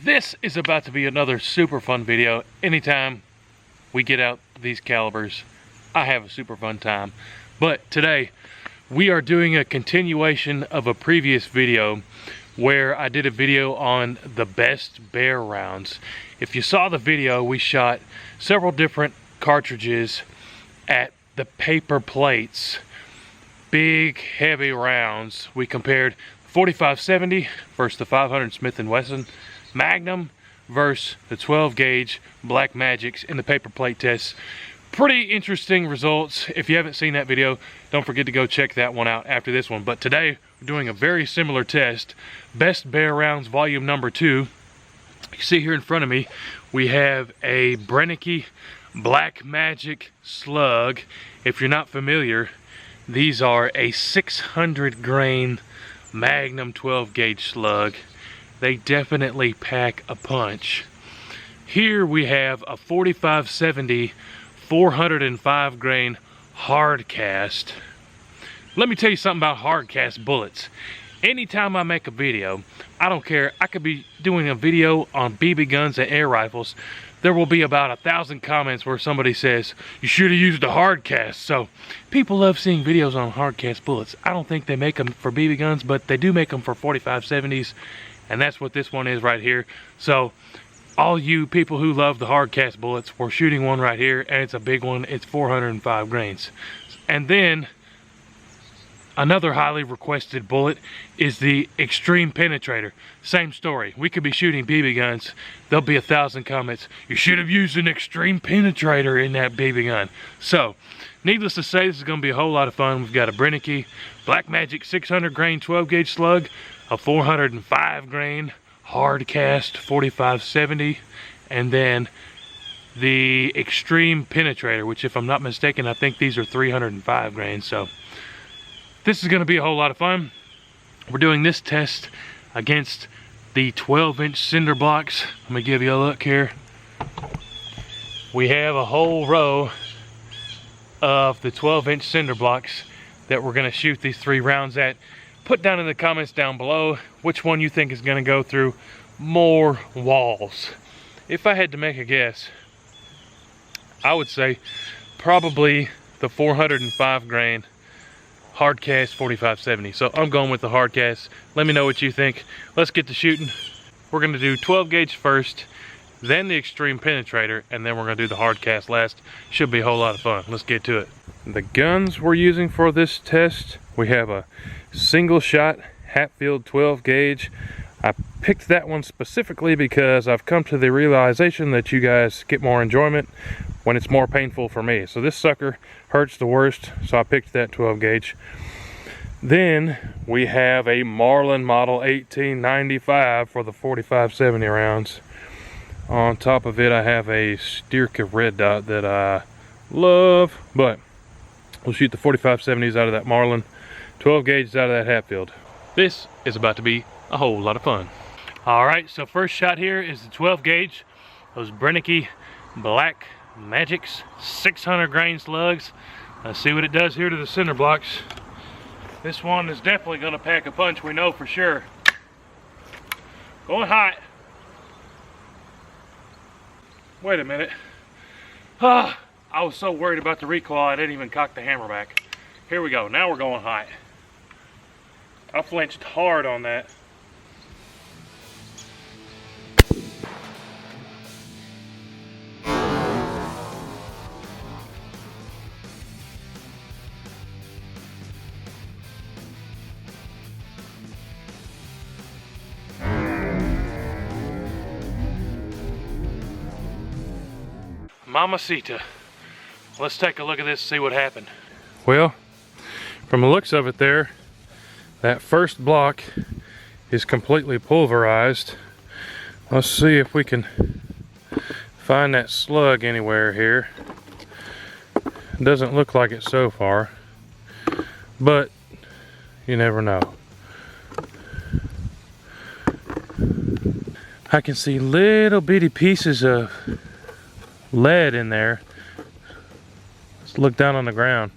This is about to be another super fun video. Anytime we get out these calibers, I have a super fun time. But today, we are doing a continuation of a previous video where I did a video on the best bear rounds. If you saw the video, we shot several different cartridges at the paper plates. Big, heavy rounds. We compared 4570 versus the 500 Smith & Wesson Magnum versus the 12 gauge Black Magics in the paper plate tests. Pretty interesting results. If you haven't seen that video, don't forget to go check that one out after this one. But today we're doing a very similar test. Best bear rounds volume number 2. You see here in front of me, we have a Brennecke Black Magic slug. If you're not familiar, these are a 600 grain Magnum 12 gauge slug. They definitely pack a punch. Here we have a 4570 405 grain hard cast. Let me tell you something about hard cast bullets. Anytime I make a video, I don't care, I could be doing a video on BB guns and air rifles, there will be about 1,000 comments where somebody says, you should have used a hard cast. So people love seeing videos on hard cast bullets. I don't think they make them for BB guns, but they do make them for 4570s. And that's what this one is right here. So all you people who love the hard cast bullets, we're shooting one right here, and it's a big one. It's 405 grains. And then another highly requested bullet is the Extreme Penetrator. Same story. We could be shooting BB guns. There'll be 1,000 comments. You should have used an Extreme Penetrator in that BB gun. So, needless to say, this is going to be a whole lot of fun. We've got a Brennecke Black Magic 600 grain 12 gauge slug, a 405 grain hard cast 4570, and then the Extreme Penetrator, which, if I'm not mistaken, I think these are 305 grains. So this is going to be a whole lot of fun. We're doing this test against the 12-inch cinder blocks. Let me give you a look here. We have a whole row of the 12-inch cinder blocks that we're going to shoot these 3 rounds at. Put down in the comments down below which one you think is going to go through more walls. If I had to make a guess, I would say probably the 405 grain hard cast 4570. So I'm going with the hard cast. Let me know what you think. Let's get to shooting. We're going to do 12 gauge first, then the Extreme Penetrator, and then we're going to do the hard cast last. Should be a whole lot of fun. Let's get to it. The guns we're using for this test, we have a single shot Hatfield 12 gauge. I picked that one specifically because I've come to the realization that you guys get more enjoyment when it's more painful for me. So this sucker hurts the worst, so I picked that 12 gauge. Then we have a Marlin model 1895 for the 4570 rounds. On top of it, I have a Styrka red dot that I love, but we'll shoot the 4570s out of that Marlin, 12 gauges out of that Hatfield. This is about to be a whole lot of fun. All right, so first shot here is the 12 gauge, those Brennecke Black Magics 600 grain slugs. Let's see what it does here to the cinder blocks. This one is definitely going to pack a punch, we know for sure. Going hot. Wait a minute. I was so worried about the recoil I didn't even cock the hammer back. Here we go. Now we're going hot. I flinched hard on that. Mamacita. Let's take a look at this and see what happened. Well, from the looks of it there, that first block is completely pulverized. Let's see if we can find that slug anywhere here. It doesn't look like it so far, but you never know. I can see little bitty pieces of lead in there. Let's look down on the ground.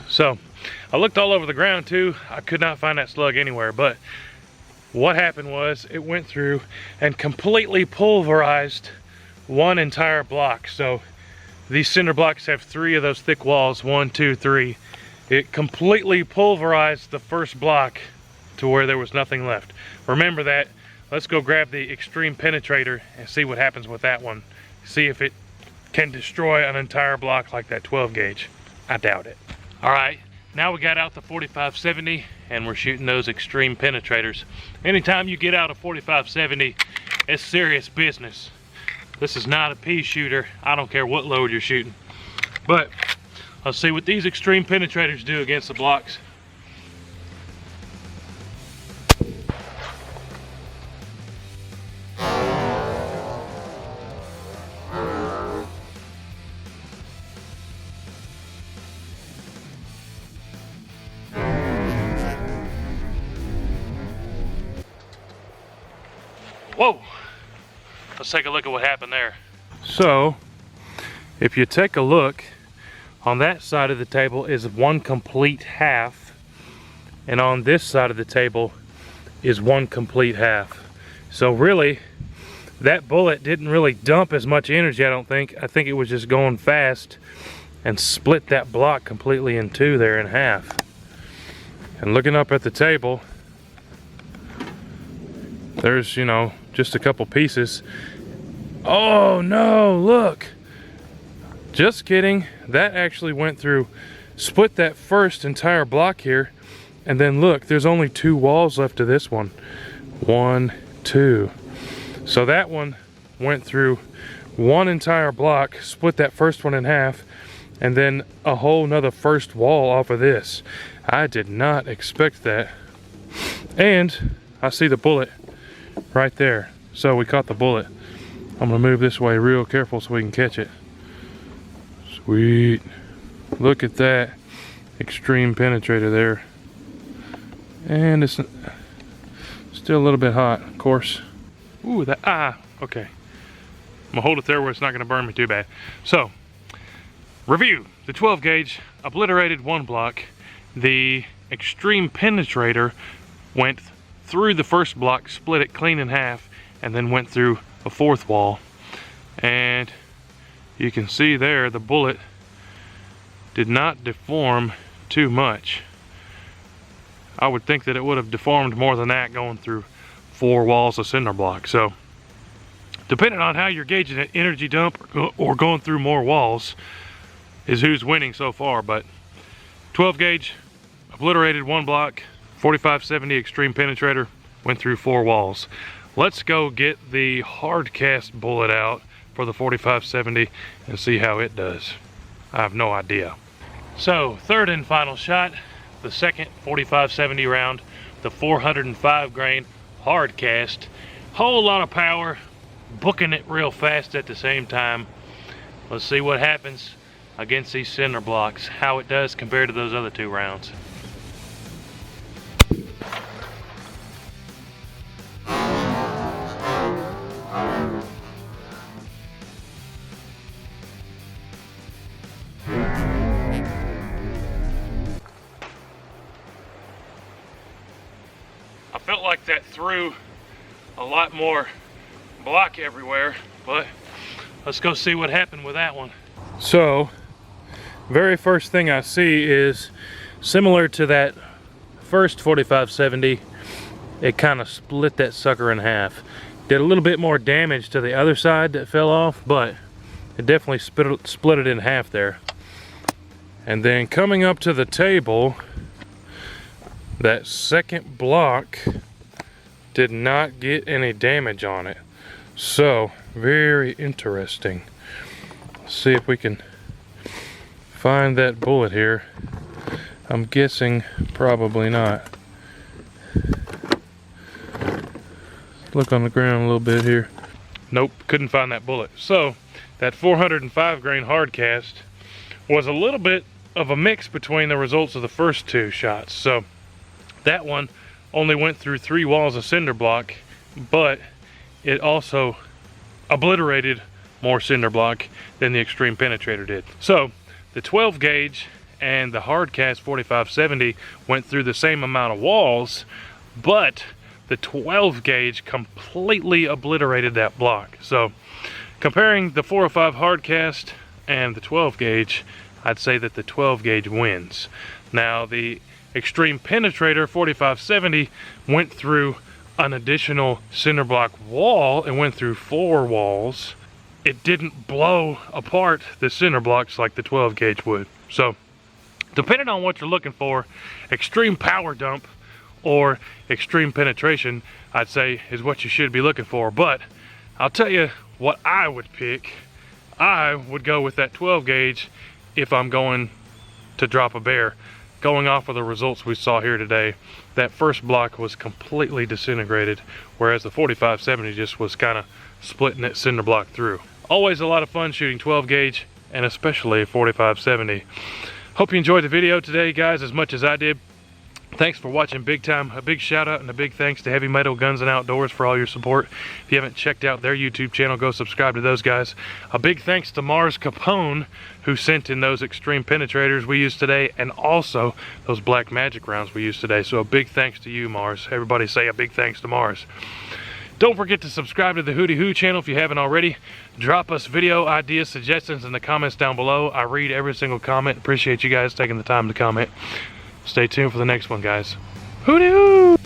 So I looked all over the ground too. I could not find that slug anywhere, but what happened was it went through and completely pulverized one entire block. So these cinder blocks have 3 of those thick walls, 1, 2, 3. It completely pulverized the first block to where there was nothing left. Remember that. Let's go grab the extreme penetrator and see what happens with that one. See if it can destroy an entire block like that 12 gauge. I doubt it. All right, now we got out the 4570 and we're shooting those extreme penetrators. Anytime you get out a 4570, it's serious business. This is not a pea shooter. I don't care what load you're shooting. But let's see what these extreme penetrators do against the blocks. Whoa! Let's take a look at what happened there. So, if you take a look, on that side of the table is one complete half, and on this side of the table is one complete half. So really, that bullet didn't really dump as much energy, I don't think. I think it was just going fast and split that block completely in two there in half. And looking up at the table, there's, you know, just a couple pieces. Oh no, look. Just kidding. That actually went through, split that first entire block here, and then look, there's only 2 walls left to this one. 1, 2. So that one went through one entire block, split that first one in half, and then a whole nother first wall off of this. I did not expect that. And I see the bullet right there. So we caught the bullet. I'm gonna move this way real careful so we can catch it. Sweet. Look at that extreme penetrator there. And it's still a little bit hot, of course. Ooh, that, okay. I'm gonna hold it there where it's not gonna burn me too bad. So, review. The 12 gauge obliterated one block. The extreme penetrator went through the first block, split it clean in half, and then went through a 4th wall. And you can see there the bullet did not deform too much. I would think that it would have deformed more than that going through 4 walls of cinder block. So depending on how you're gauging it, energy dump or going through more walls is who's winning so far. But 12 gauge obliterated one block, 4570 extreme penetrator went through 4 walls. Let's go get the hard cast bullet out for the 4570 and see how it does. I have no idea. So, third and final shot, the second 4570 round, the 405 grain hard cast. Whole lot of power, booking it real fast at the same time. Let's see what happens against these cinder blocks, how it does compared to those other 2 rounds. I felt like that threw a lot more block everywhere, but let's go see what happened with that one. So, very first thing I see is similar to that first 4570, it kind of split that sucker in half. Did a little bit more damage to the other side that fell off, but it definitely split it in half there. And then coming up to the table, that second block did not get any damage on it. So, very interesting. Let's see if we can find that bullet here. I'm guessing probably not. Look on the ground a little bit here. Nope, couldn't find that bullet. So, that 405 grain hard cast was a little bit of a mix between the results of the first 2 shots. So, that one only went through 3 walls of cinder block, but it also obliterated more cinder block than the extreme penetrator did. So the 12 gauge and the hard cast 4570 went through the same amount of walls, but the 12 gauge completely obliterated that block. So comparing the 405 hardcast and the 12 gauge, I'd say that the 12 gauge wins. Now the Extreme Penetrator 4570 went through an additional cinder block wall and went through 4 walls. It didn't blow apart the cinder blocks like the 12 gauge would. So depending on what you're looking for, extreme power dump or extreme penetration, I'd say is what you should be looking for. But I'll tell you what I would pick. I would go with that 12 gauge if I'm going to drop a bear. Going off of the results we saw here today, that first block was completely disintegrated, whereas the 4570 just was kind of splitting that cinder block through. Always a lot of fun shooting 12 gauge and especially 4570. Hope you enjoyed the video today, guys, as much as I did. Thanks for watching big time. A big shout out and a big thanks to Heavy Metal Guns and Outdoors for all your support. If you haven't checked out their YouTube channel, go subscribe to those guys. A big thanks to Mars Capone, who sent in those extreme penetrators we used today, and also those black magic rounds we used today. So a big thanks to you, Mars. Everybody say a big thanks to Mars. Don't forget to subscribe to the Hootie Hoo channel if you haven't already. Drop us video ideas, suggestions in the comments down below. I read every single comment. Appreciate you guys taking the time to comment. Stay tuned for the next one, guys. Hootie Hoo!